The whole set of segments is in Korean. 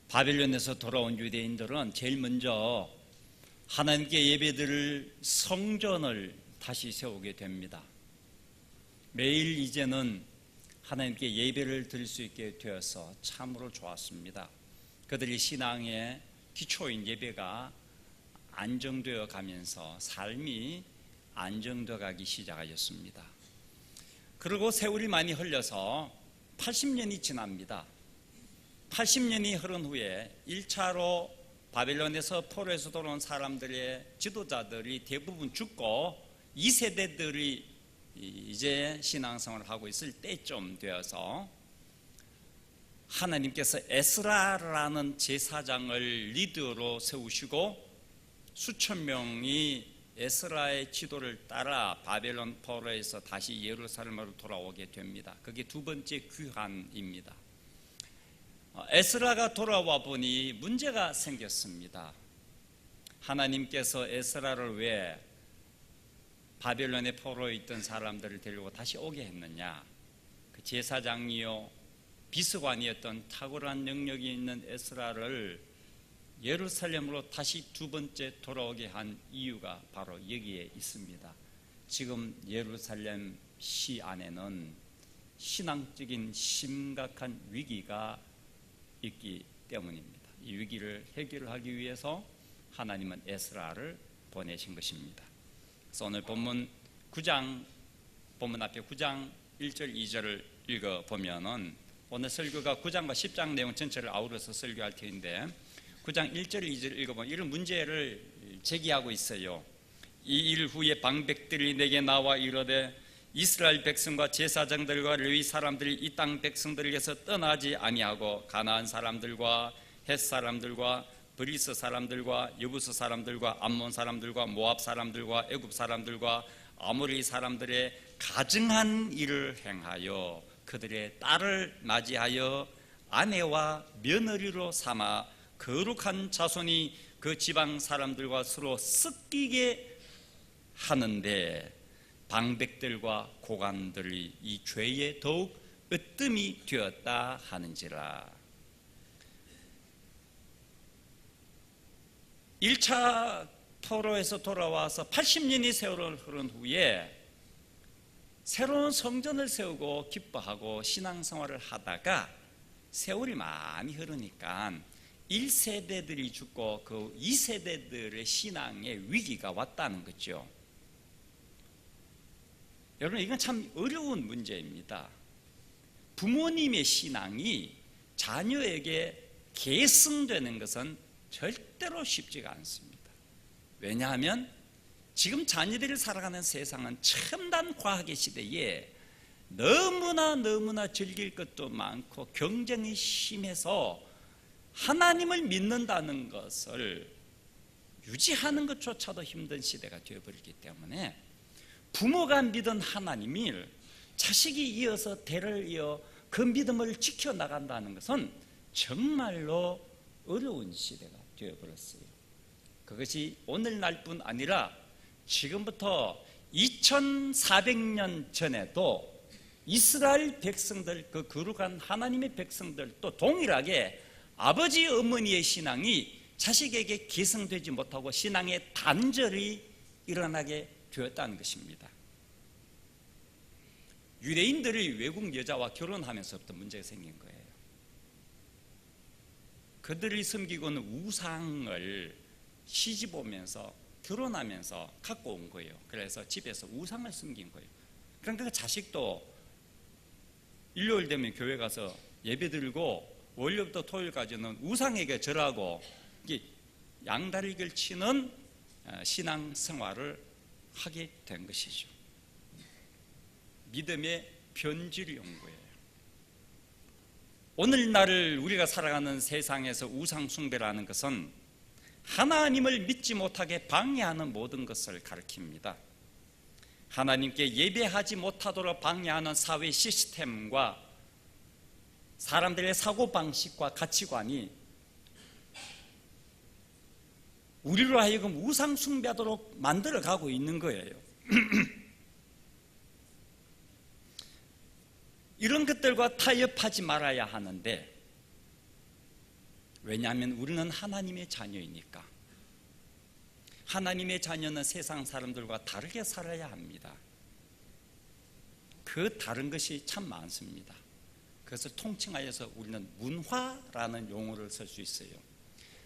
바벨론에서 돌아온 유대인들은 제일 먼저 하나님께 예배드릴 성전을 다시 세우게 됩니다. 매일 이제는 하나님께 예배를 드릴 수 있게 되어서 참으로 좋았습니다. 그들이 신앙의 기초인 예배가 안정되어 가면서 삶이 안정되어 가기 시작하였습니다. 그리고 세월이 많이 흘러서 80년이 지납니다. 80년이 흐른 후에 1차로 바벨론에서 포로에서 돌아온 사람들의 지도자들이 대부분 죽고 2세대들이 이제 신앙생활을 하고 있을 때쯤 되어서 하나님께서 에스라라는 제사장을 리더로 세우시고 수천 명이 에스라의 지도를 따라 바벨론 포로에서 다시 예루살렘으로 돌아오게 됩니다. 그게 두 번째 귀환입니다. 에스라가 돌아와 보니 문제가 생겼습니다. 하나님께서 에스라를 왜 바벨론의 포로에 있던 사람들을 데리고 다시 오게 했느냐? 그 제사장이요 비서관이었던 탁월한 능력이 있는 에스라를 예루살렘으로 다시 두 번째 돌아오게 한 이유가 바로 여기에 있습니다. 지금 예루살렘 시 안에는 신앙적인 심각한 위기가 있기 때문입니다. 이 위기를 해결하기 위해서 하나님은 에스라를 보내신 것입니다. 그래서 오늘 본문 9장, 본문 앞에 9장 1절 2절을 읽어보면은 오늘 설교가 9장과 10장 내용 전체를 아우러서 설교할 텐데 9장 1절 2절 읽어보면 이런 문제를 제기하고 있어요. 이 일 후에 방백들이 내게 나와 이르되 이스라엘 백성과 제사장들과 레위 사람들이 이 땅 백성들에게서 떠나지 아니하고 가나안 사람들과 헷 사람들과 브리스 사람들과 여부스 사람들과 암몬 사람들과 모압 사람들과 애굽 사람들과 아모리 사람들의 가증한 일을 행하여 그들의 딸을 맞이하여 아내와 며느리로 삼아 거룩한 자손이 그 지방 사람들과 서로 섞이게 하는데 방백들과 고관들이 이 죄에 더욱 으뜸이 되었다 하는지라. 1차 포로에서 돌아와서 80년이 세월을 흐른 후에 새로운 성전을 세우고 기뻐하고 신앙생활을 하다가 세월이 많이 흐르니까 1세대들이 죽고 그 2세대들의 신앙의 위기가 왔다는 거죠. 여러분, 이건 참 어려운 문제입니다. 부모님의 신앙이 자녀에게 계승되는 것은 절대로 쉽지가 않습니다. 왜냐하면 지금 자녀들이 살아가는 세상은 첨단 과학의 시대에 너무나 즐길 것도 많고 경쟁이 심해서 하나님을 믿는다는 것을 유지하는 것조차도 힘든 시대가 되어버리기 때문에 부모가 믿은 하나님을 자식이 이어서 대를 이어 그 믿음을 지켜나간다는 것은 정말로 어려운 시대가 되어버렸어요. 그것이 오늘날뿐 아니라 지금부터 2400년 전에도 이스라엘 백성들, 그 거룩한 하나님의 백성들도 동일하게 아버지 어머니의 신앙이 자식에게 계승되지 못하고 신앙의 단절이 일어나게 되었다는 것입니다. 유대인들이 외국 여자와 결혼하면서부터 문제가 생긴 거예요. 그들이 섬기고는 우상을 시집 오면서 결혼하면서 갖고 온 거예요. 그래서 집에서 우상을 섬긴 거예요. 그러니까 자식도 일요일 되면 교회 가서 예배 드리고 월요일부터 토요일까지는 우상에게 절하고 양다리를 치는 신앙 생활을 하게 된 것이죠. 믿음의 변질이 온 거예요. 오늘날 우리가 살아가는 세상에서 우상 숭배라는 것은 하나님을 믿지 못하게 방해하는 모든 것을 가리킵니다. 하나님께 예배하지 못하도록 방해하는 사회 시스템과 사람들의 사고방식과 가치관이 우리로 하여금 우상 숭배하도록 만들어가고 있는 거예요. 이런 것들과 타협하지 말아야 하는데 왜냐하면 우리는 하나님의 자녀이니까. 하나님의 자녀는 세상 사람들과 다르게 살아야 합니다. 그 다른 것이 참 많습니다. 그것을 통칭하여서 우리는 문화라는 용어를 쓸 수 있어요.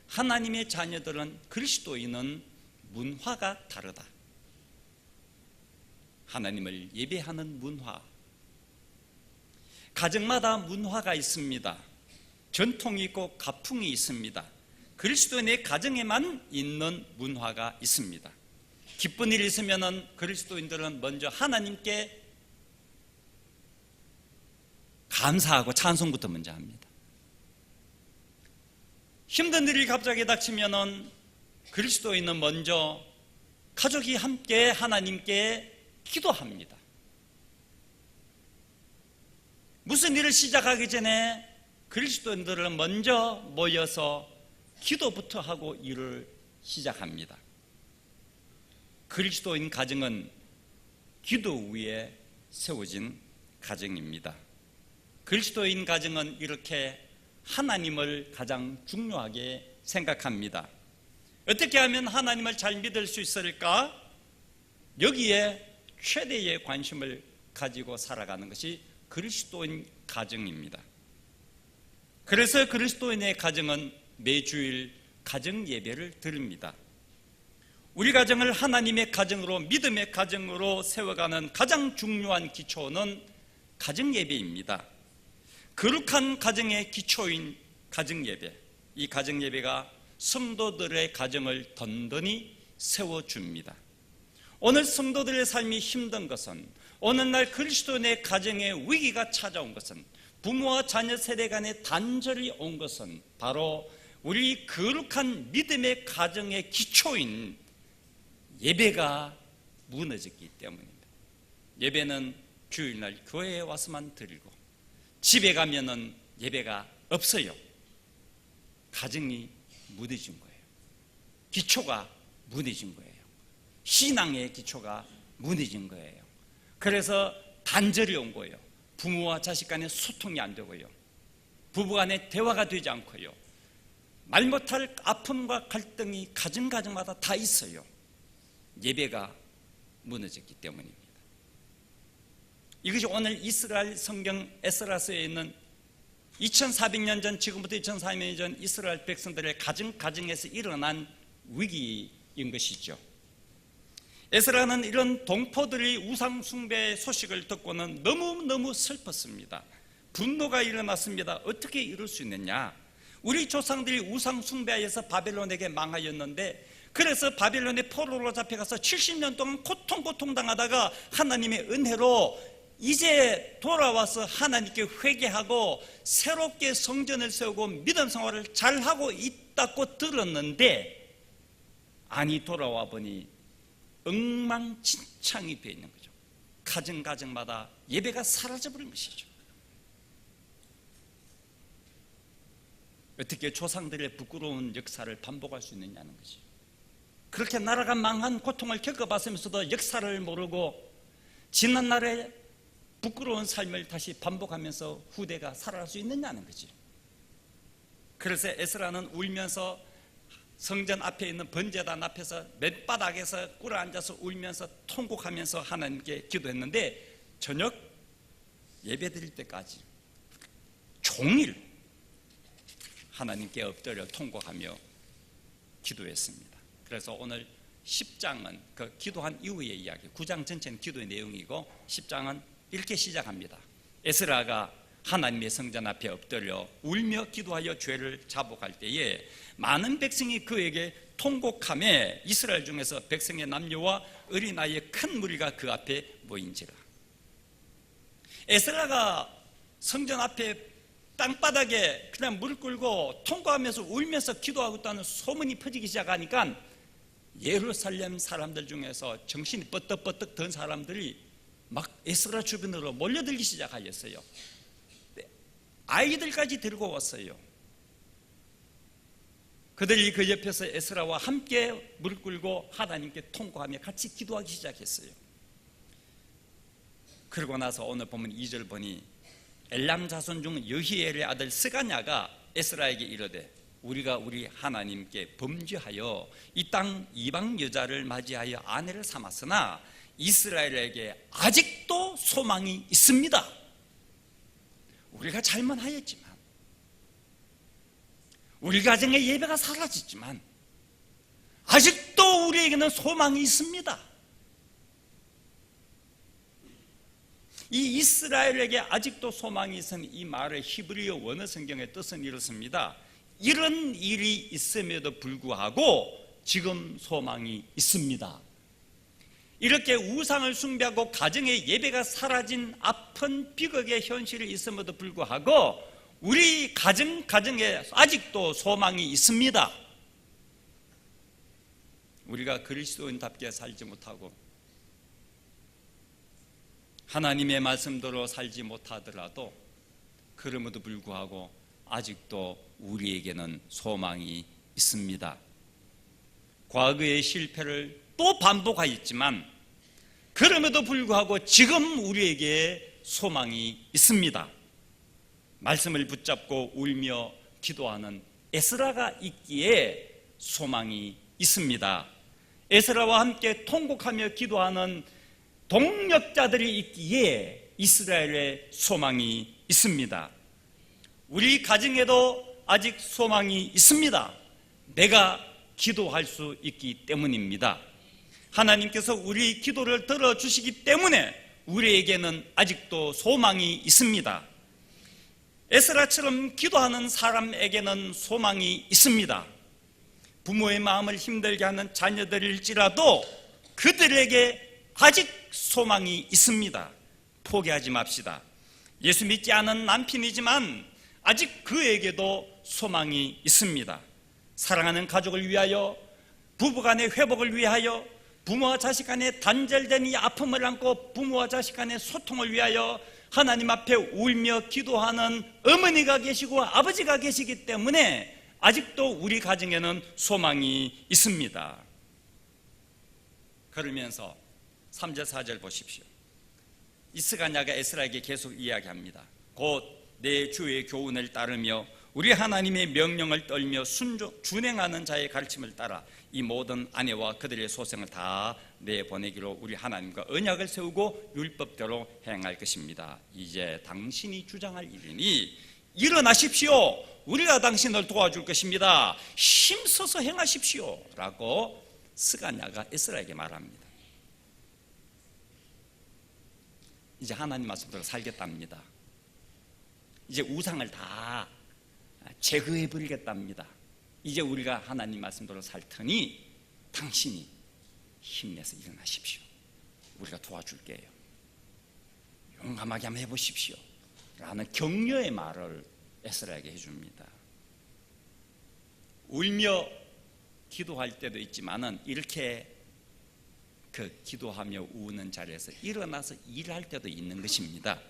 하나님의 자녀들은 그리스도인은 문화가 다르다. 하나님을 예배하는 문화. 가정마다 문화가 있습니다. 전통이 있고 가풍이 있습니다. 그리스도인의 가정에만 있는 문화가 있습니다. 기쁜 일이 있으면 그리스도인들은 먼저 하나님께 감사하고 찬송부터 먼저 합니다. 힘든 일이 갑자기 닥치면 그리스도인은 먼저 가족이 함께 하나님께 기도합니다. 무슨 일을 시작하기 전에 그리스도인들은 먼저 모여서 기도부터 하고 일을 시작합니다. 그리스도인 가정은 기도 위에 세워진 가정입니다. 그리스도인 가정은 이렇게 하나님을 가장 중요하게 생각합니다. 어떻게 하면 하나님을 잘 믿을 수 있을까? 여기에 최대의 관심을 가지고 살아가는 것이 그리스도인 가정입니다. 그래서 그리스도인의 가정은 매주일 가정 예배를 드립니다. 우리 가정을 하나님의 가정으로, 믿음의 가정으로 세워가는 가장 중요한 기초는 가정 예배입니다. 거룩한 가정의 기초인 가정 예배, 이 가정 예배가 성도들의 가정을 든든히 세워줍니다. 오늘 성도들의 삶이 힘든 것은, 오늘날 그리스도인의 가정에 위기가 찾아온 것은, 부모와 자녀 세대 간의 단절이 온 것은 바로 우리 거룩한 믿음의 가정의 기초인 예배가 무너졌기 때문입니다. 예배는 주일날 교회에 와서만 드리고 집에 가면은 예배가 없어요. 가정이 무너진 거예요. 기초가 무너진 거예요. 신앙의 기초가 무너진 거예요. 그래서 단절이 온 거예요. 부모와 자식 간의 소통이 안 되고요. 부부 간의 대화가 되지 않고요. 말 못할 아픔과 갈등이 가정마다 다 있어요. 예배가 무너졌기 때문입니다. 이것이 오늘 이스라엘 성경 에스라서에 있는 2400년 전, 지금부터 2400년 전 이스라엘 백성들의 가정에서 일어난 위기인 것이죠. 에스라는 이런 동포들이 우상 숭배의 소식을 듣고는 너무너무 슬펐습니다. 분노가 일어났습니다. 어떻게 이럴 수 있느냐? 우리 조상들이 우상 숭배하여서 바벨론에게 망하였는데, 그래서 바벨론의 포로로 잡혀가서 70년 동안 고통당하다가 하나님의 은혜로 이제 돌아와서 하나님께 회개하고 새롭게 성전을 세우고 믿음 생활을 잘하고 있다고 들었는데, 아니 돌아와 보니 엉망진창이 되어 있는 거죠. 가정마다 예배가 사라져버린 것이죠. 어떻게 조상들의 부끄러운 역사를 반복할 수 있느냐는 거지. 그렇게 나라가 망한 고통을 겪어봤으면서도 역사를 모르고 지난날의 부끄러운 삶을 다시 반복하면서 후대가 살아갈 수 있느냐는 거지. 그래서 에스라는 울면서 성전 앞에 있는 번제단 앞에서 맨바닥에서 꿇어 앉아서 울면서 통곡하면서 하나님께 기도했는데, 저녁 예배 드릴 때까지 종일 하나님께 엎드려 통곡하며 기도했습니다. 그래서 오늘 10장은 그 기도한 이후의 이야기, 9장 전체는 기도의 내용이고 10장은 이렇게 시작합니다. 에스라가 하나님의 성전 앞에 엎드려 울며 기도하여 죄를 자복할 때에 많은 백성이 그에게 통곡하며 이스라엘 중에서 백성의 남녀와 어린아이의 큰 무리가 그 앞에 모인지라. 에스라가 성전 앞에 땅바닥에 그냥 무릎 꿇고 통곡하면서 울면서 기도하고 있다는 소문이 퍼지기 시작하니까 예루살렘 사람들 중에서 정신이 뻗떡뻗떡 든 사람들이 막 에스라 주변으로 몰려들기 시작하였어요. 아이들까지 데리고 왔어요. 그들이 그 옆에서 에스라와 함께 무릎 꿇고 하나님께 통곡하며 같이 기도하기 시작했어요. 그러고 나서 오늘 보면 2절 보니 엘람 자손 중 여히엘의 아들 스가냐가 에스라에게 이르되, 우리가 우리 하나님께 범죄하여 이 땅 이방 여자를 맞이하여 아내를 삼았으나 이스라엘에게 아직도 소망이 있습니다. 우리가 잘못하였지만, 우리 가정의 예배가 사라졌지만 아직도 우리에게는 소망이 있습니다. 이 이스라엘에게 아직도 소망이 있은 이 말의 히브리어 원어 성경의 뜻은 이렇습니다. 이런 일이 있음에도 불구하고 지금 소망이 있습니다. 이렇게 우상을 숭배하고 가정의 예배가 사라진 아픈 비극의 현실이 있음에도 불구하고 우리 가정에 아직도 소망이 있습니다. 우리가 그리스도인답게 살지 못하고 하나님의 말씀대로 살지 못하더라도 그럼에도 불구하고 아직도 우리에게는 소망이 있습니다. 과거의 실패를 또 반복하였지만 그럼에도 불구하고 지금 우리에게 소망이 있습니다. 말씀을 붙잡고 울며 기도하는 에스라가 있기에 소망이 있습니다. 에스라와 함께 통곡하며 기도하는 동력자들이 있기에 이스라엘의 소망이 있습니다. 우리 가정에도 아직 소망이 있습니다. 내가 기도할 수 있기 때문입니다. 하나님께서 우리 기도를 들어주시기 때문에 우리에게는 아직도 소망이 있습니다. 에스라처럼 기도하는 사람에게는 소망이 있습니다. 부모의 마음을 힘들게 하는 자녀들일지라도 그들에게 아직 소망이 있습니다. 포기하지 맙시다. 예수 믿지 않은 남편이지만 아직 그에게도 소망이 있습니다. 사랑하는 가족을 위하여, 부부간의 회복을 위하여, 부모와 자식 간의 단절된 이 아픔을 안고 부모와 자식 간의 소통을 위하여 하나님 앞에 울며 기도하는 어머니가 계시고 아버지가 계시기 때문에 아직도 우리 가정에는 소망이 있습니다. 그러면서 3절 4절 보십시오. 이스가냐가 에스라에게 계속 이야기합니다. 곧 내 주의 교훈을 따르며 우리 하나님의 명령을 떨며 준행하는 자의 가르침을 따라 이 모든 아내와 그들의 소생을 다 내보내기로 우리 하나님과 언약을 세우고 율법대로 행할 것입니다. 이제 당신이 주장할 일이니 일어나십시오. 우리가 당신을 도와줄 것입니다. 힘써서 행하십시오 라고 스가냐가 에스라에게 말합니다. 이제 하나님 말씀대로 살겠답니다. 이제 우상을 다 제거해 버리겠답니다. 이제 우리가 하나님 말씀대로 살 테니 당신이 힘내서 일어나십시오. 우리가 도와줄게요. 용감하게 한번 해보십시오 라는 격려의 말을 에스라에게 해줍니다. 울며 기도할 때도 있지만은 이렇게 기도하며 우는 자리에서 일어나서 일할 때도 있는 것입니다.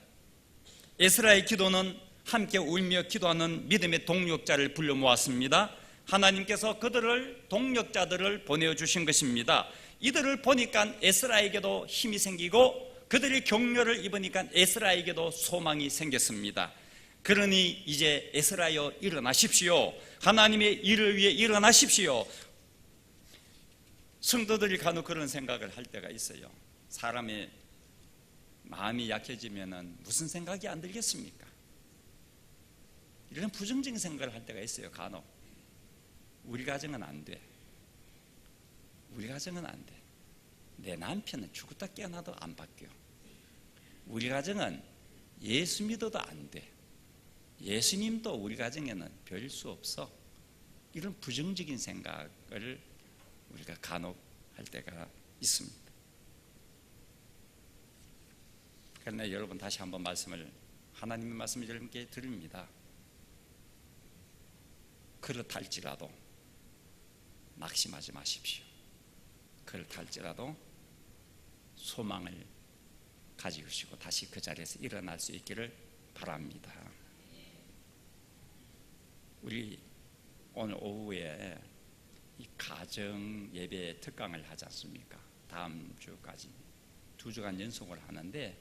에스라의 기도는 함께 울며 기도하는 믿음의 동력자를 불러 모았습니다. 하나님께서 그들을 동력자들을 보내주신 것입니다. 이들을 보니까 에스라에게도 힘이 생기고 그들이 격려를 입으니까 에스라에게도 소망이 생겼습니다. 그러니 이제 에스라여 일어나십시오. 하나님의 일을 위해 일어나십시오. 성도들이 간혹 그런 생각을 할 때가 있어요. 사람의 마음이 약해지면 무슨 생각이 안 들겠습니까? 이런 부정적인 생각을 할 때가 있어요. 간혹 우리 가정은 안 돼. 우리 가정은 안 돼. 내 남편은 죽었다 깨어나도 안 바뀌어. 우리 가정은 예수 믿어도 안 돼. 예수님도 우리 가정에는 별 수 없어. 이런 부정적인 생각을 우리가 간혹 할 때가 있습니다. 그러나 여러분 다시 한번 하나님의 말씀을 여러분께 드립니다. 그렇할지라도 낙심하지 마십시오. 그렇할지라도 소망을 가지시고 다시 그 자리에서 일어날 수 있기를 바랍니다. 우리 오늘 오후에 이 가정 예배 특강을 하지 않습니까? 다음 주까지 2주간 연속을 하는데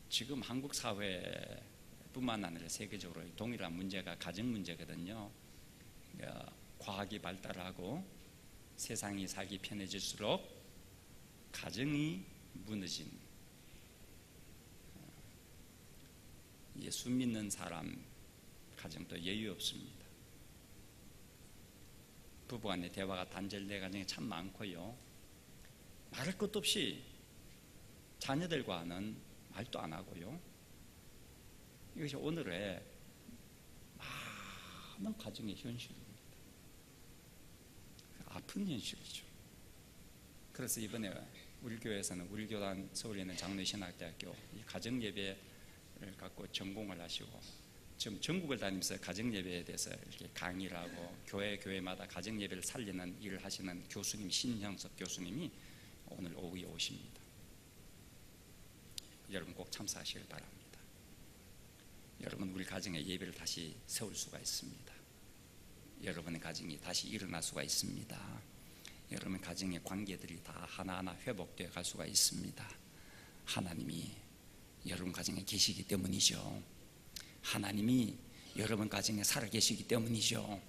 지금 한국 사회 뿐만 아니라 세계적으로 동일한 문제가 가정 문제거든요. 과학이 발달하고 세상이 살기 편해질수록 가정이 무너진, 예수 믿는 사람 가정도 여유 없습니다. 부부간의 대화가 단절된 가정이 참 많고요. 말할 것도 없이 자녀들과는 말도 안 하고요. 이것이 오늘의 많은 가정의 현실입니다. 아픈 현실이죠. 그래서 이번에 우리 교회에서는 우리 교단 서울에 있는 장로신학대학교 가정예배를 갖고 전공을 하시고 지금 전국을 다니면서 가정예배에 대해서 이렇게 강의를 하고 교회마다 가정예배를 살리는 일을 하시는 교수님, 신형섭 교수님이 오늘 오후에 오십니다. 여러분 꼭 참석하시길 바랍니다. 여러분 우리 가정의 예배를 다시 세울 수가 있습니다. 여러분의 가정이 다시 일어날 수가 있습니다. 여러분 가정의 관계들이 다 하나하나 회복되어 갈 수가 있습니다. 하나님이 여러분 가정에 계시기 때문이죠. 하나님이 여러분 가정에 살아계시기 때문이죠.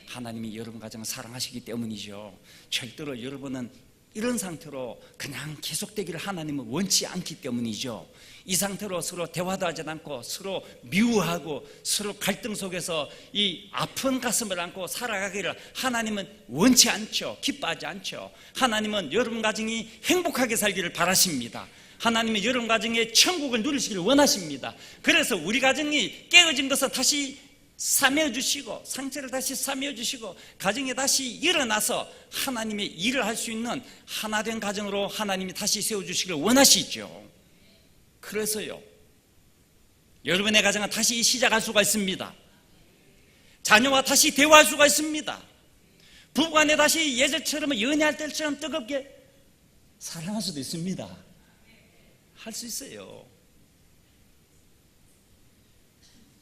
하나님이 여러분 가정을 사랑하시기 때문이죠. 절대로 여러분은 이런 상태로 그냥 계속되기를 하나님은 원치 않기 때문이죠. 이 상태로 서로 대화도 하지 않고 서로 미워하고 서로 갈등 속에서 이 아픈 가슴을 안고 살아가기를 하나님은 원치 않죠. 기뻐하지 않죠. 하나님은 여러분 가정이 행복하게 살기를 바라십니다. 하나님은 여러분 가정에 천국을 누리시기를 원하십니다. 그래서 우리 가정이 깨어진 것을 다시 사매어 주시고 상처를 다시 사매어 주시고 가정에 다시 일어나서 하나님의 일을 할 수 있는 하나된 가정으로 하나님이 다시 세워주시기를 원하시죠. 그래서요 여러분의 가정은 다시 시작할 수가 있습니다. 자녀와 다시 대화할 수가 있습니다. 부부간에 다시 예전처럼 연애할 때처럼 뜨겁게 사랑할 수도 있습니다. 할 수 있어요.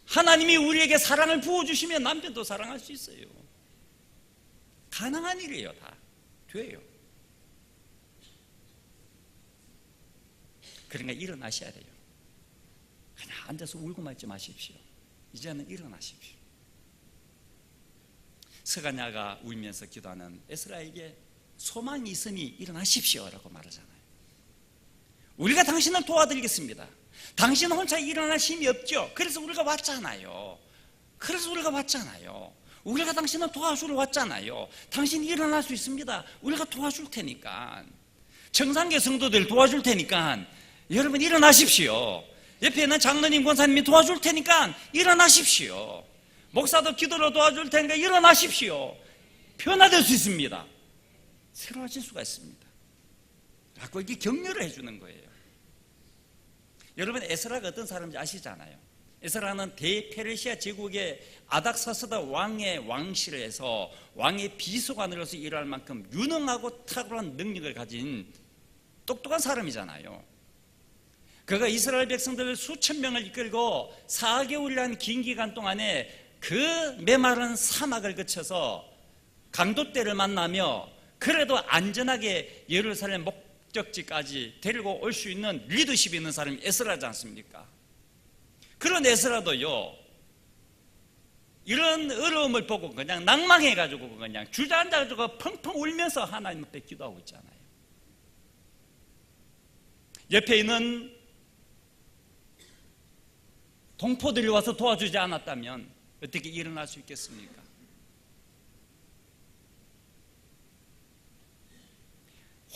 하나님이 우리에게 사랑을 부어주시면 남편도 사랑할 수 있어요. 가능한 일이에요. 다 돼요. 그러니까 일어나셔야 돼요. 그냥 앉아서 울고 말지 마십시오. 이제는 일어나십시오. 스가냐가 울면서 기도하는 에스라에게 소망이 있으니 일어나십시오 라고 말하잖아요. 우리가 당신을 도와드리겠습니다. 당신 혼자 일어날 힘이 없죠. 그래서 우리가 왔잖아요. 우리가 당신을 도와주러 왔잖아요. 당신이 일어날 수 있습니다. 우리가 도와줄 테니까. 정상계 성도들 도와줄 테니까 여러분 일어나십시오. 옆에 있는 장로님, 권사님이 도와줄 테니까 일어나십시오. 목사도 기도로 도와줄 테니까 일어나십시오. 변화될 수 있습니다. 새로워질 수가 있습니다. 라고 이렇게 격려를 해주는 거예요. 여러분 에스라가 어떤 사람인지 아시잖아요. 에스라는 대페르시아 제국의 아닥사스다 왕의 왕실에서 왕의 비서관으로서 일할 만큼 유능하고 탁월한 능력을 가진 똑똑한 사람이잖아요. 그가 이스라엘 백성들을 수천 명을 이끌고 4개월이라는 긴 기간 동안에 그 메마른 사막을 거쳐서 강도떼를 만나며 그래도 안전하게 예루살렘 목적지까지 데리고 올 수 있는 리더십이 있는 사람이 에스라지 않습니까? 그런 에스라도요 이런 어려움을 보고 그냥 낭망해가지고 그냥 주저앉아가지고 펑펑 울면서 하나님 앞에 기도하고 있잖아요. 옆에 있는 동포들이 와서 도와주지 않았다면 어떻게 일어날 수 있겠습니까?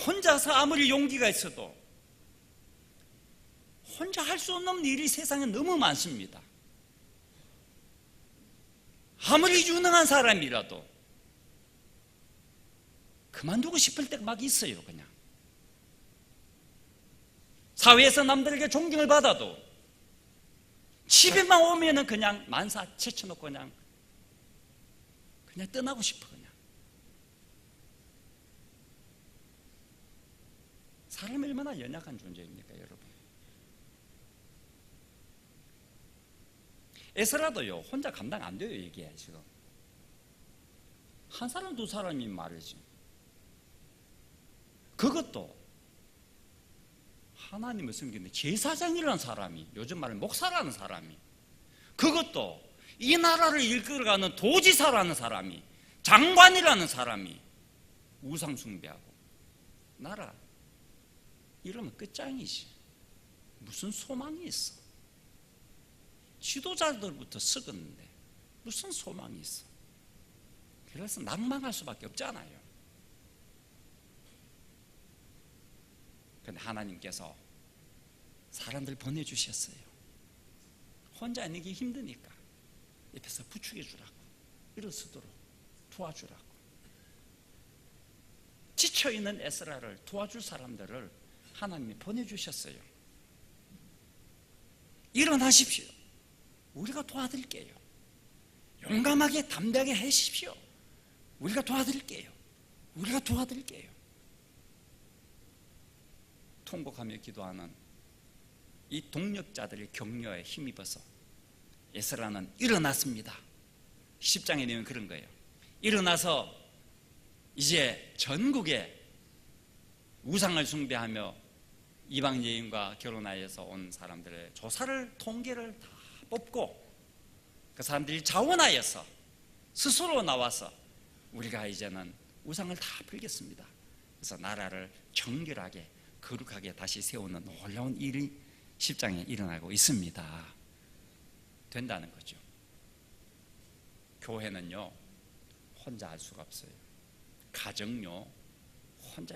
혼자서 아무리 용기가 있어도 혼자 할 수 없는 일이 세상에 너무 많습니다. 아무리 유능한 사람이라도 그만두고 싶을 때가 막 있어요. 그냥 사회에서 남들에게 존경을 받아도 집에만 오면은 그냥 만사 제쳐놓고 그냥 떠나고 싶어. 그냥 사람이 얼마나 연약한 존재입니까, 여러분? 에스라도요 혼자 감당 안 돼요. 이게 지금 한 사람 두 사람이 말이지. 그것도 하나님을 섬기는 제사장이라는 사람이, 요즘 말하는 목사라는 사람이 그것도 이 나라를 이끌어가는 도지사라는 사람이, 장관이라는 사람이 우상 숭배하고, 나라 이러면 끝장이지. 무슨 소망이 있어? 지도자들부터 썩었는데 무슨 소망이 있어? 그래서 낭망할 수밖에 없잖아요. 그런데 하나님께서 사람들 보내주셨어요. 혼자 있는 게 힘드니까 옆에서 부축해 주라고, 일어서도록 도와주라고. 지쳐있는 에스라를 도와줄 사람들을 하나님이 보내주셨어요. 일어나십시오. 우리가 도와드릴게요. 용감하게 담대하게 하십시오. 우리가 도와드릴게요. 우리가 도와드릴게요. 통곡하며 기도하는 이 동력자들의 격려에 힘입어서 에스라는 일어났습니다. 10장의 내용은 그런 거예요. 일어나서 이제 전국에 우상을 숭배하며 이방 여인과 결혼하여서 온 사람들의 조사를, 통계를 다 뽑고 그 사람들이 자원하여서 스스로 나와서 우리가 이제는 우상을 다 풀겠습니다. 그래서 나라를 정결하게 거룩하게 다시 세우는 놀라운 일이 10장에 일어나고 있습니다. 된다는 거죠. 교회는요 혼자 할 수가 없어요. 가정요 혼자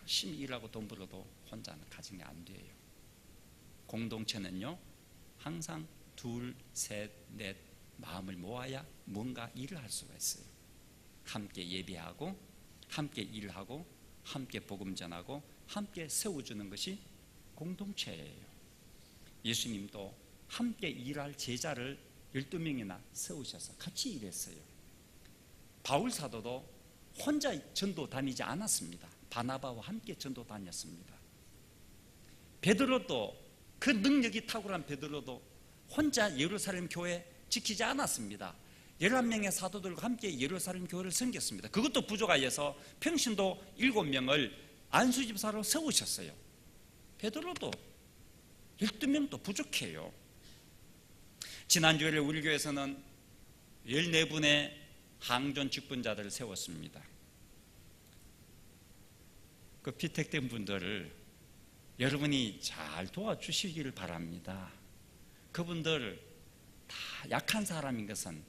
열심히 일하고 돈 벌어도 혼자는 가정이 안 돼요. 공동체는요 항상 둘, 셋, 넷 마음을 모아야 뭔가 일을 할 수가 있어요. 함께 예배하고 함께 일하고 함께 복음 전하고 함께 세워주는 것이 공동체예요. 예수님도 함께 일할 제자를 12명이나 세우셔서 같이 일했어요. 바울 사도도 혼자 전도 다니지 않았습니다. 바나바와 함께 전도 다녔습니다. 베드로도 그 능력이 탁월한 베드로도 혼자 예루살렘 교회 지키지 않았습니다. 11명의 사도들과 함께 예루살렘 교회를 섬겼습니다. 그것도 부족하여서 평신도 7명을 안수집사로 세우셨어요. 베드로도 12명도 부족해요. 지난주에 우리 교회에서는 14분의 항존 직분자들을 세웠습니다. 그 피택된 분들을 여러분이 잘 도와주시기를 바랍니다. 그분들 다 약한 사람인 것은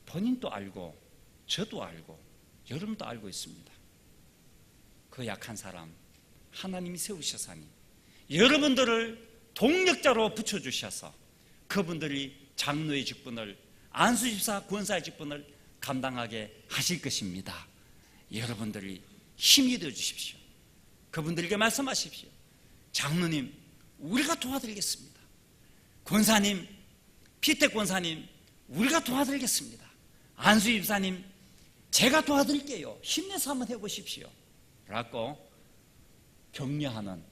본인도 알고 저도 알고 여러분도 알고 있습니다. 그 약한 사람 하나님이 세우셔서니 여러분들을 동력자로 붙여주셔서 그분들이 장로의 직분을, 안수집사, 권사의 직분을 감당하게 하실 것입니다. 여러분들이 힘이 되어 주십시오. 그분들에게 말씀하십시오. 장로님 우리가 도와드리겠습니다. 권사님, 피택 권사님 우리가 도와드리겠습니다. 안수집사님 제가 도와드릴게요. 힘내서 한번 해보십시오 라고 격려하는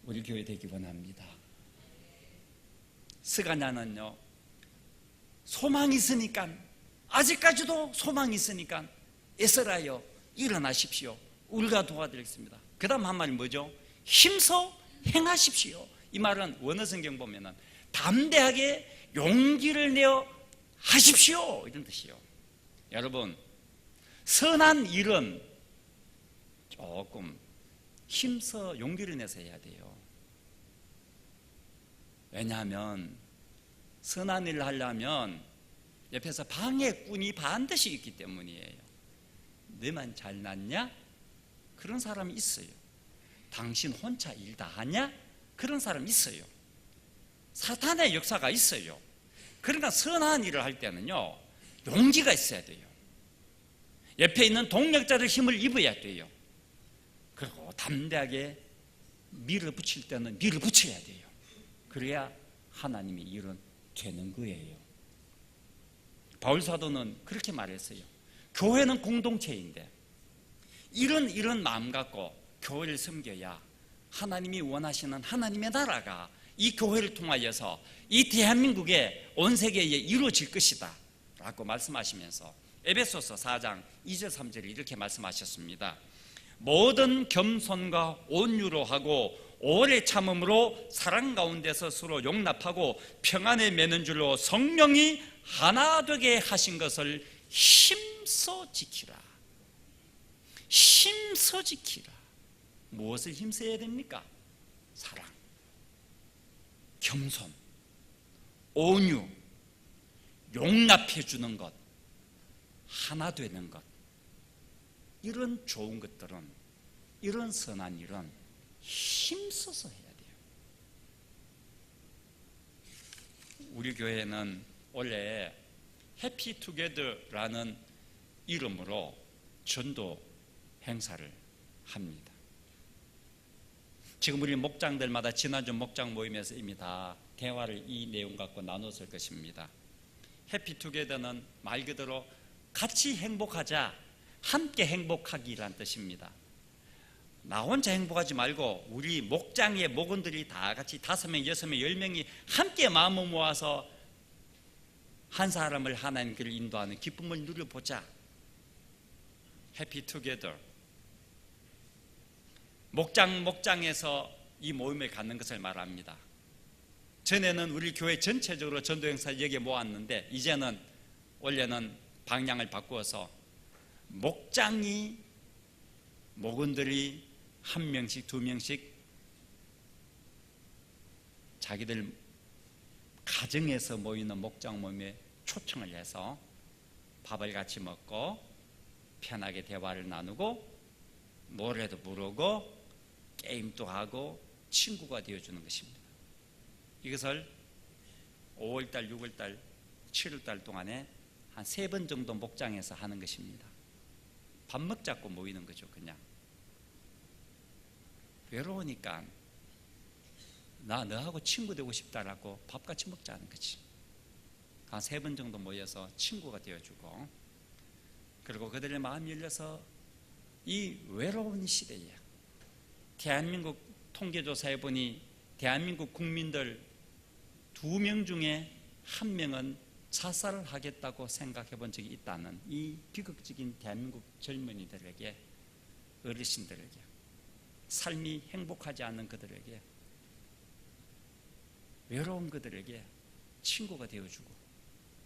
우리 교회 되기 원합니다. 스가냐는요 소망이 있으니까, 아직까지도 소망이 있으니까 에스라여 일어나십시오. 우리가 도와드리겠습니다. 그 다음 한 말이 뭐죠? 힘써 행하십시오. 이 말은 원어 성경 보면은 담대하게 용기를 내어 하십시오 이런 뜻이요. 여러분 선한 일은 조금 힘써 용기를 내서 해야 돼요. 왜냐하면 선한 일을 하려면 옆에서 방해꾼이 반드시 있기 때문이에요. 너만 잘났냐? 그런 사람이 있어요. 당신 혼자 일 다 하냐? 그런 사람이 있어요. 사탄의 역사가 있어요. 그러니까 선한 일을 할 때는요 용기가 있어야 돼요. 옆에 있는 동력자들 힘을 입어야 돼요. 그리고 담대하게 밀어붙일 때는 밀어붙여야 돼요. 그래야 하나님의 일은 되는 거예요. 바울 사도는 그렇게 말했어요. 교회는 공동체인데 이런 마음 갖고 교회를 섬겨야 하나님이 원하시는 하나님의 나라가 이 교회를 통하여서 이 대한민국의 온 세계에 이루어질 것이다 라고 말씀하시면서 에베소서 4장 2절 3절에 이렇게 말씀하셨습니다. 모든 겸손과 온유로 하고 오래 참음으로 사랑 가운데서 서로 용납하고 평안에 매는 줄로 성령이 하나 되게 하신 것을 힘써 지키라. 힘써 지키라. 무엇을 힘써야 됩니까? 사랑, 겸손, 온유, 용납해 주는 것, 하나 되는 것, 이런 좋은 것들은, 이런 선한 일은 힘써서 해야 돼요. 우리 교회는 원래 해피투게더라는 이름으로 전도 행사를 합니다. 지금 우리 목장들마다 지난주 목장 모임에서 이미 다 대화를 이 내용 갖고 나눴을 것입니다. 해피투게더는 말 그대로 같이 행복하자, 함께 행복하기란 뜻입니다. 나 혼자 행복하지 말고 우리 목장의 목원들이 다 같이 5명, 6명, 10명이 함께 마음을 모아서 한 사람을 하나님 길을 인도하는 기쁨을 누려보자. 해피투게더. 목장에서 이 모임을 갖는 것을 말합니다. 전에는 우리 교회 전체적으로 전도 행사를 여기에 모았는데 이제는 원래는 방향을 바꾸어서 목장이 목원들이 1명씩 2명씩 자기들 가정에서 모이는 목장 모임에 초청을 해서 밥을 같이 먹고 편하게 대화를 나누고 노래도 부르고 게임도 하고 친구가 되어주는 것입니다. 이것을 5월달, 6월달, 7월달 동안에 한 3번 정도 목장에서 하는 것입니다. 밥 먹자고 모이는 거죠. 그냥 외로우니까 나 너하고 친구 되고 싶다라고 밥 같이 먹자는 거지. 한 3번 정도 모여서 친구가 되어주고, 그리고 그들의 마음이 열려서 이 외로운 시대에 대한민국 통계조사해 보니 대한민국 국민들 2명 중에 1명은 자살을 하겠다고 생각해 본 적이 있다는 이 비극적인 대한민국 젊은이들에게, 어르신들에게, 삶이 행복하지 않은 그들에게, 외로운 그들에게 친구가 되어주고,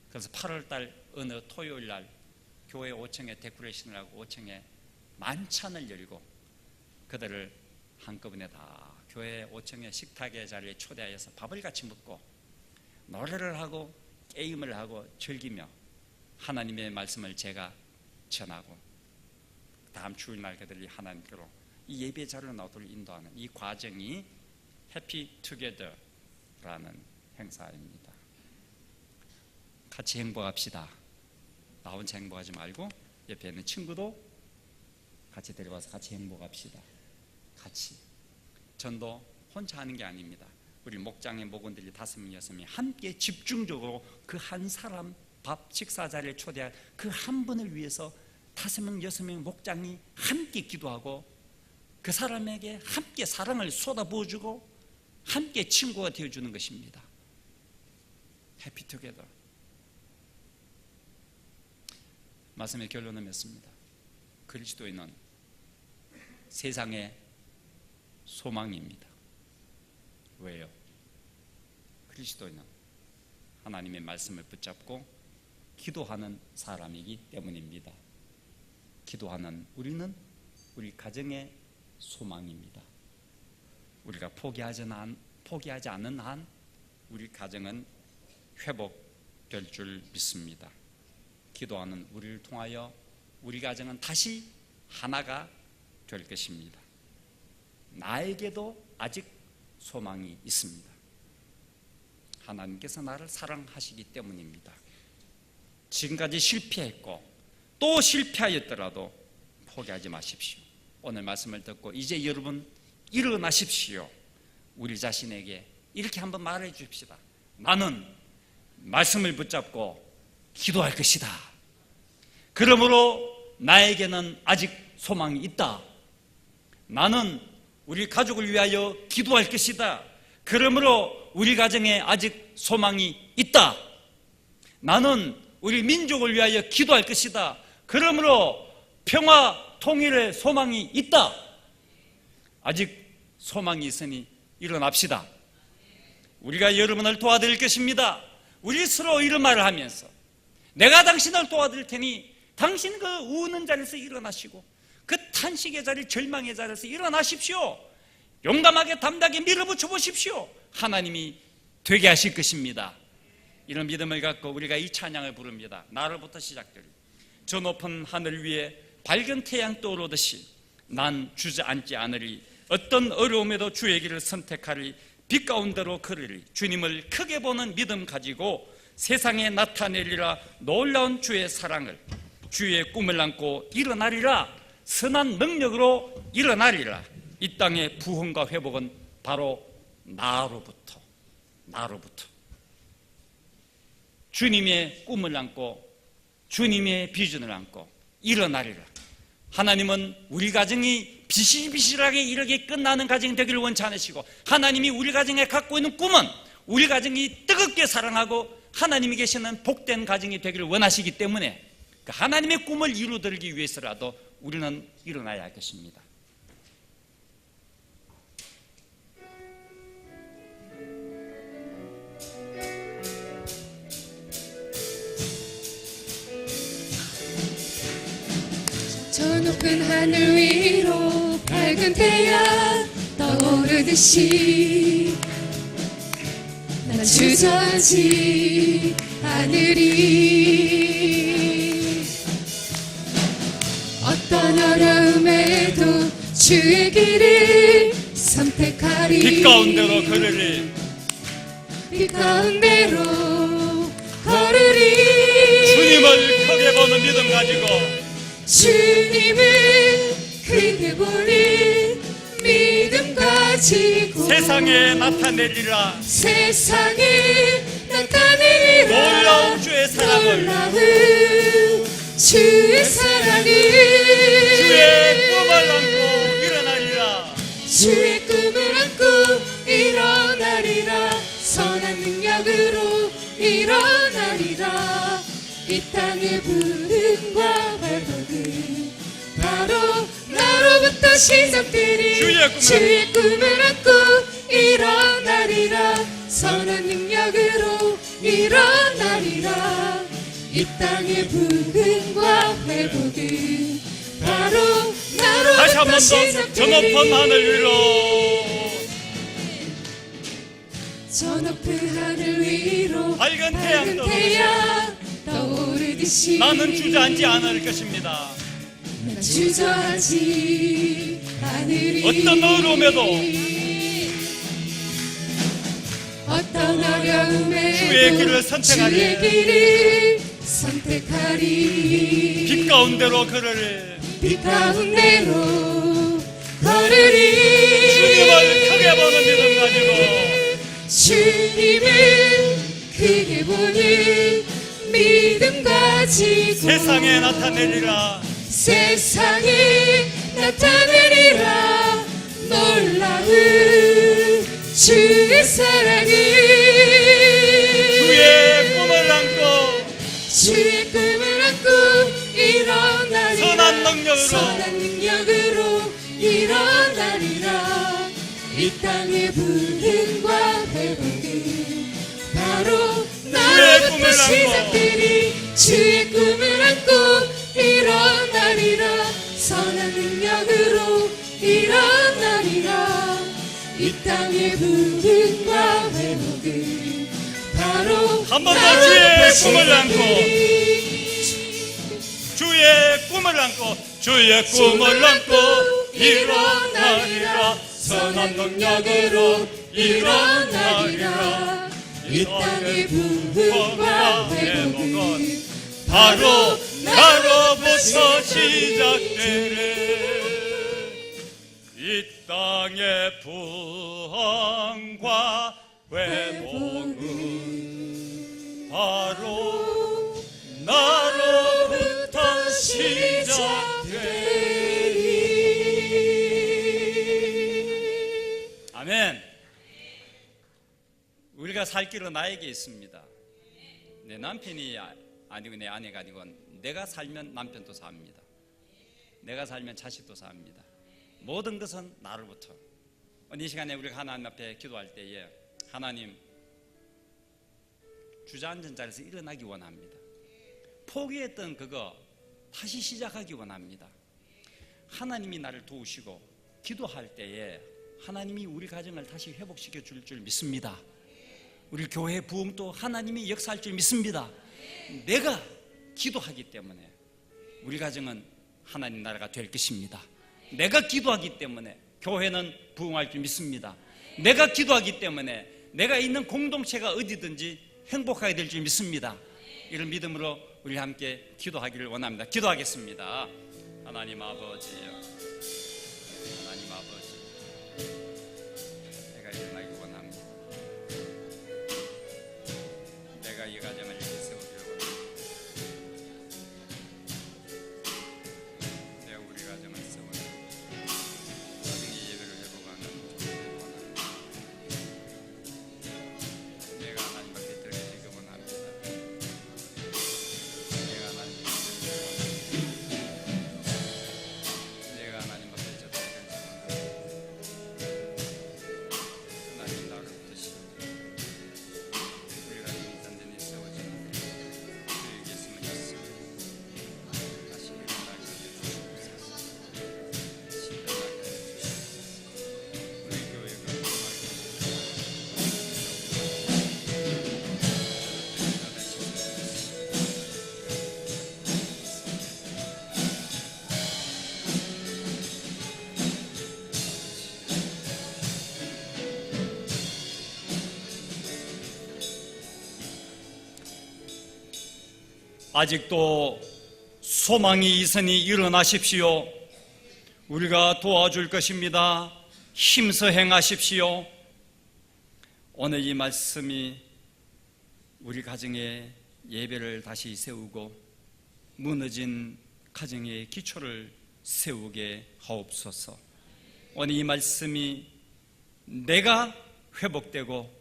그래서 8월달 어느 토요일날 교회 5층에 데코레이션을 하고 5층에 만찬을 열고 그들을 한꺼번에 다 교회 5층의 식탁의 자리에 초대하여서 밥을 같이 먹고 노래를 하고 게임을 하고 즐기며 하나님의 말씀을 제가 전하고 다음 주일날 그들이 하나님께로 이 예배 자리로 나오도록 인도하는 이 과정이 해피투게더라는 행사입니다. 같이 행복합시다. 나 혼자 행복하지 말고 옆에 있는 친구도 같이 데려와서 같이 행복합시다. 같이. 전도 혼자 하는 게 아닙니다. 우리 목장의 목원들이 5명, 6명이 함께 집중적으로 그 한 사람 밥 식사 자리에 초대할 그 한 분을 위해서 5명, 6명 목장이 함께 기도하고 그 사람에게 함께 사랑을 쏟아부어주고 함께 친구가 되어주는 것입니다. 해피투게더. 말씀의 결론을 맺습니다. 그리스도인은 세상의 소망입니다. 왜요? 그리스도인은 하나님의 말씀을 붙잡고 기도하는 사람이기 때문입니다. 기도하는 우리는 우리 가정의 소망입니다. 우리가 포기하지 않는 한 우리 가정은 회복될 줄 믿습니다. 기도하는 우리를 통하여 우리 가정은 다시 하나가 될 것입니다. 나에게도 아직 소망이 있습니다. 하나님께서 나를 사랑하시기 때문입니다. 지금까지 실패했고 또 실패하였더라도 포기하지 마십시오. 오늘 말씀을 듣고 이제 여러분 일어나십시오. 우리 자신에게 이렇게 한번 말해 주십시다. 나는 말씀을 붙잡고 기도할 것이다. 그러므로 나에게는 아직 소망이 있다. 나는 우리 가족을 위하여 기도할 것이다. 그러므로 우리 가정에 아직 소망이 있다. 나는 우리 민족을 위하여 기도할 것이다. 그러므로 평화 통일의 소망이 있다. 아직 소망이 있으니 일어납시다. 우리가 여러분을 도와드릴 것입니다. 우리 서로 이런 말을 하면서 내가 당신을 도와드릴 테니 당신 그 우는 자리에서 일어나시고 그 탄식의 자리, 절망의 자리에서 일어나십시오. 용감하게 담대하게 밀어붙여 보십시오. 하나님이 되게 하실 것입니다. 이런 믿음을 갖고 우리가 이 찬양을 부릅니다. 나로부터 시작될 저 높은 하늘 위에 밝은 태양 떠오르듯이 난 주저앉지 않으리. 어떤 어려움에도 주의 길을 선택하리. 빛 가운데로 걸으리. 주님을 크게 보는 믿음 가지고 세상에 나타내리라. 놀라운 주의 사랑을, 주의 꿈을 안고 일어나리라. 선한 능력으로 일어나리라. 이 땅의 부흥과 회복은 바로 나로부터 주님의 꿈을 안고 주님의 비전을 안고 일어나리라. 하나님은 우리 가정이 비실비실하게 이렇게 끝나는 가정이 되기를 원치 않으시고, 하나님이 우리 가정에 갖고 있는 꿈은 우리 가정이 뜨겁게 사랑하고 하나님이 계시는 복된 가정이 되기를 원하시기 때문에 그 하나님의 꿈을 이루어들기 위해서라도 우리는 일어나야 할 것입니다. 저 높은 하늘 위로 밝은 태양 떠오르듯이 난 주저하지 않으리. 어떤 어려움에도 주의 길을 선택하리. 빛 가운데로 걸으리. 빛 가운데로 걸으리. 주님을 크게 보는 믿음 가지고 주님을 크게 보는 믿음 가지고 세상에 나타내리라. 세상에 나타내리라. 놀라운 주의 사랑을, 놀라운 주의 사랑을 주의 꿈을 안고 일어나리라. 주의 꿈을 안고 일어나리라. 선한 능력으로 일어나리라. 이 땅의 부흥과 회복은 바로 나로부터 시작되리. 주의 꿈을 안고 일어나리라. 선한 능력으로 일어나리라. 이 땅의 부흥과 회복은 바로 다시 한 나로부터 번 더 시작되리. 저 높은 하늘 위로, 저 높은 하늘 위로 밝은 태양 떠오르듯이 나는 주저앉지 않을 것입니다. 난 주저하지 않으리. 어떤 어려움에도 어떤 어려움에도 주의 길을 선택하리. 주의 길을 선택하리. 빛 가운데로 걸으리. 빛 가운데로 걸으리. 주님을 크게 보는 믿음 가지고 주님을 크게 보는 믿음 가지고 세상에 나타내리라. 세상에 나타내리라. 놀라운 주의 사랑을 주의 꿈을 안고 주의 꿈을 안고 일어나리라. 선한 능력으로 일어나리라. 이 땅의 부흥과 회복은 바로 나로부터 시작되리. 주의 꿈을 안고 일어나리라. 선한 능력으로 일어나리라. 이 땅의 부흥과 회복은 바로 한 번 더 나로부터 주의 꿈을 안고 시작되리. 주의 꿈을 안고 주의 꿈을 안고 일어나리라. 선한 능력으로 일어나리라. 이 땅의 부흥과 회복은 바로 나로부터 시작되리. 이 땅의 부흥과 회복은 바로 나로부터 시작되리. 아멘. 우리가 살 길은 나에게 있습니다. 내 남편이 아니고 내 아내가 아니고 내가 살면 남편도 삽니다. 내가 살면 자식도 삽니다. 모든 것은 나로부터. 오늘 이 시간에 우리가 하나님 앞에 기도할 때에 하나님, 주저앉은 자리에서 일어나기 원합니다. 포기했던 그거 다시 시작하기 원합니다. 하나님이 나를 도우시고 기도할 때에 하나님이 우리 가정을 다시 회복시켜 줄 믿습니다. 우리 교회 부흥도 하나님이 역사할 줄 믿습니다. 내가 기도하기 때문에 우리 가정은 하나님 나라가 될 것입니다. 내가 기도하기 때문에 교회는 부흥할 줄 믿습니다. 내가 기도하기 때문에 내가 있는 공동체가 어디든지 행복하게 될 줄 믿습니다. 이런 믿음으로 우리 함께 기도하기를 원합니다. 기도하겠습니다. 하나님 아버지, 하나님 아버지, 내가 일어나기 원합니다. 내가 이 가정을 이렇게 세우기를 원합니다. 내가 우리 가정을 세우는 가정의 예배를 회복하는 주님을 원합니다. 내가 하나님 앞에 드리기를 원합니다. 내가 하나님 앞에 내가 하나님 앞에 저들을 원합니다. 하나님 나를 뜻이요 우리 가정이 단단히 세워지는 주에게 있으면 있습니다. 다시 일어나게 해주시옵소서. 다시 일어나게 해주시옵소서. 우리 교회가 아직도 소망이 있으니 일어나십시오. 우리가 도와줄 것입니다. 힘써 행하십시오. 오늘 이 말씀이 우리 가정의 예배를 다시 세우고 무너진 가정의 기초를 세우게 하옵소서. 오늘 이 말씀이 내가 회복되고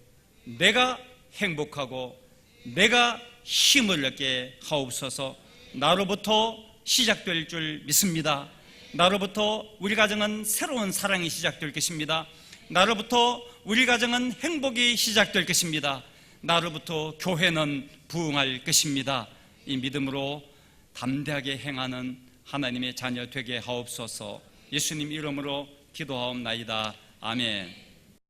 내가 행복하고 내가 힘을 얻게 하옵소서. 나로부터 시작될 줄 믿습니다. 나로부터 우리 가정은 새로운 사랑이 시작될 것입니다. 나로부터 우리 가정은 행복이 시작될 것입니다. 나로부터 교회는 부흥할 것입니다. 이 믿음으로 담대하게 행하는 하나님의 자녀 되게 하옵소서. 예수님 이름으로 기도하옵나이다. 아멘.